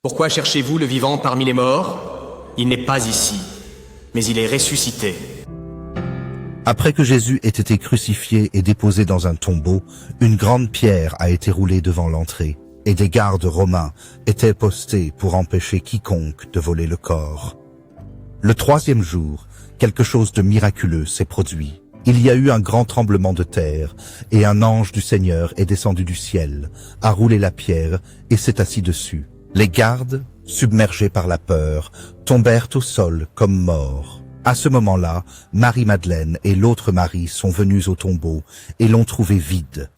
Pourquoi cherchez-vous le vivant parmi les morts? Il n'est pas ici, mais il est ressuscité. Après que Jésus ait été crucifié et déposé dans un tombeau, une grande pierre a été roulée devant l'entrée, et des gardes romains étaient postés pour empêcher quiconque de voler le corps. Le troisième jour, quelque chose de miraculeux s'est produit. Il y a eu un grand tremblement de terre, et un ange du Seigneur est descendu du ciel, a roulé la pierre et s'est assis dessus. Les gardes, submergés par la peur, tombèrent au sol comme morts. À ce moment-là, Marie-Madeleine et l'autre Marie sont venues au tombeau et l'ont trouvé vide.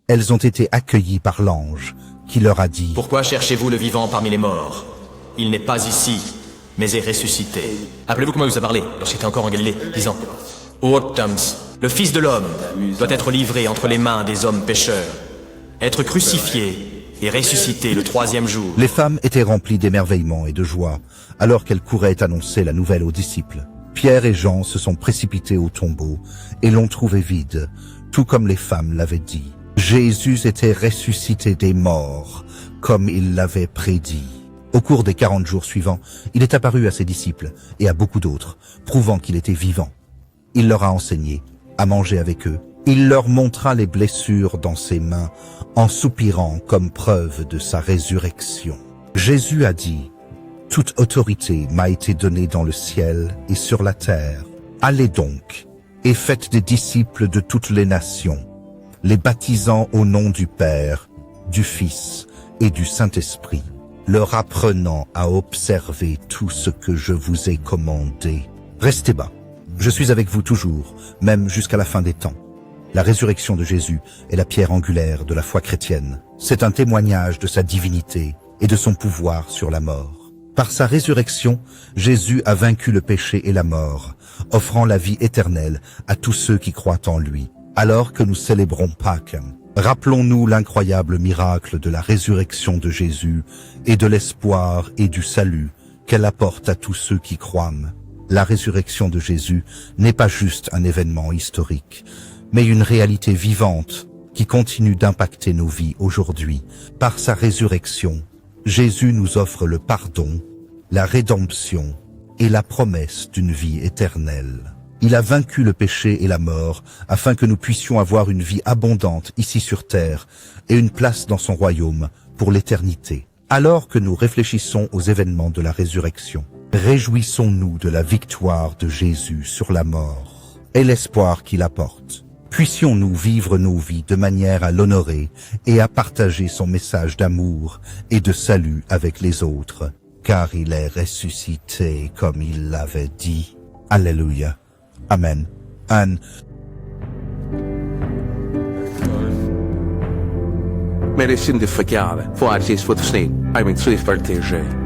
Elles ont été accueillies par l'ange, qui leur a dit « Pourquoi cherchez-vous le vivant parmi les morts? Il n'est pas ici, mais est ressuscité. » Rappelez-vous comment il vous a parlé lorsqu'il était encore en Galilée, disant « Ô Thomas, le Fils de l'homme doit être livré entre les mains des hommes pécheurs, être crucifié et ressuscité le troisième jour. » Les femmes étaient remplies d'émerveillement et de joie, alors qu'elles couraient annoncer la nouvelle aux disciples. Pierre et Jean se sont précipités au tombeau et l'ont trouvé vide, tout comme les femmes l'avaient dit. Jésus était ressuscité des morts, comme il l'avait prédit. Au cours des 40 jours suivants, il est apparu à ses disciples et à beaucoup d'autres, prouvant qu'il était vivant. Il leur a enseigné, a mangé avec eux. Il leur montra les blessures dans ses mains, en soupirant comme preuve de sa résurrection. Jésus a dit: « Toute autorité m'a été donnée dans le ciel et sur la terre. Allez donc, et faites des disciples de toutes les nations, les baptisant au nom du Père, du Fils et du Saint-Esprit, leur apprenant à observer tout ce que je vous ai commandé. Restez bas, je suis avec vous toujours, même jusqu'à la fin des temps. » La résurrection de Jésus est la pierre angulaire de la foi chrétienne. C'est un témoignage de sa divinité et de son pouvoir sur la mort. Par sa résurrection, Jésus a vaincu le péché et la mort, offrant la vie éternelle à tous ceux qui croient en lui. Alors que nous célébrons Pâques, rappelons-nous l'incroyable miracle de la résurrection de Jésus et de l'espoir et du salut qu'elle apporte à tous ceux qui croient. La résurrection de Jésus n'est pas juste un événement historique, mais une réalité vivante qui continue d'impacter nos vies aujourd'hui. Par sa résurrection, Jésus nous offre le pardon, la rédemption et la promesse d'une vie éternelle. Il a vaincu le péché et la mort afin que nous puissions avoir une vie abondante ici sur terre et une place dans son royaume pour l'éternité. Alors que nous réfléchissons aux événements de la résurrection, réjouissons-nous de la victoire de Jésus sur la mort et l'espoir qu'il apporte. Puissions-nous vivre nos vies de manière à l'honorer et à partager son message d'amour et de salut avec les autres, car il est ressuscité comme il l'avait dit. Alléluia. Amen. Anne. Mer är syndaförklarad, för att ses för snitt, I mean, 3 för